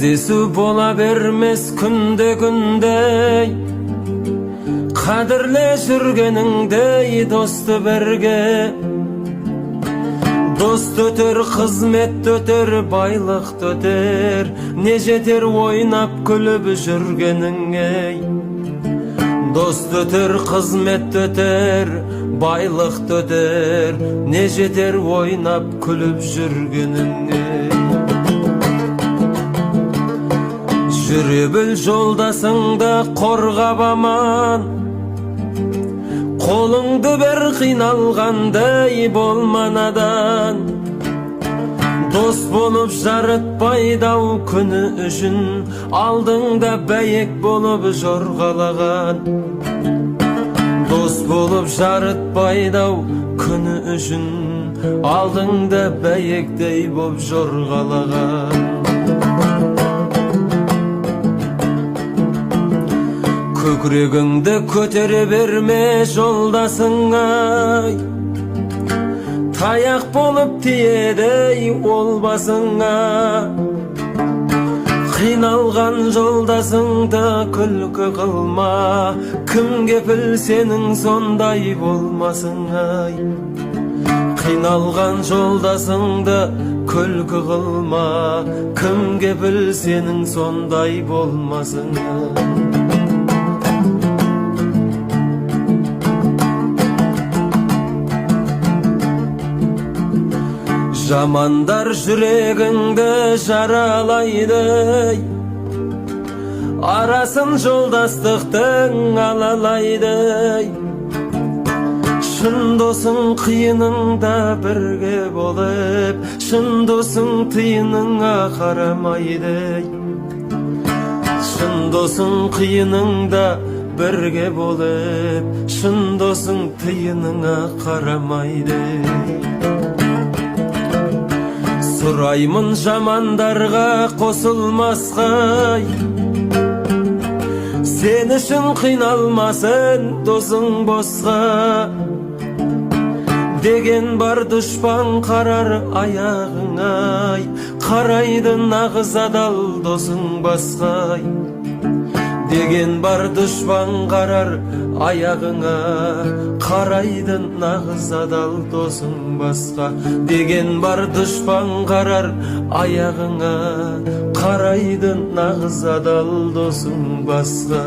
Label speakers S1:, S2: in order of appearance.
S1: Кездесу бола бермес күнде қадірле жүргеніңдей досты бірге. Дост өтер, қызмет өтер, байлық өтер, не жетер ойнап күліп жүргеніңе. Дост өтер, қызмет өтер, байлық өтер, не жетер ойнап күліп жүргеніңе. Жүре біл жолдасыңды қорғап аман, қолыңды бер қиналғандай болма надан. Дос болып жарытпайды-ау күні үшін, алдыңда бәйек болып жорғалаған. Дос болып жарытпайды-ау күні үшін, алдыңда бәйектей болып жорғалаған. Көкірегіңді көтере берме жолдасыңай, таяқ болып тиеді ол басыңа. Қиналған жолдасыңды күлкі қылма, кім кепіл сенің сондай болмасыңай. Қиналған жолдасыңды күлкі қылма, кім кепіл сенің сондай болмасыңай. Жамандар жүрегіңді жаралайды, арасын жолдастықтың алалайды. Шын досың қиыныңда бірге болып, шын досың тиыныңа қарамайды. Шын досың қиыныңда бірге болып, шын досың тиыныңа қарамайды. Сұраймын жамандарға қосылмасқай, сен үшін қиналмасын досың босқа. Деген бар дұшпан қарар аяғыңай, қарайды нағыз адал досың басқай. Деген бар дұшпан қарар аяғыңа, қарайды нағыз адал досың басқа. Деген бар дұшпан қарар аяғыңа, қарайды нағыз адал досың басқа.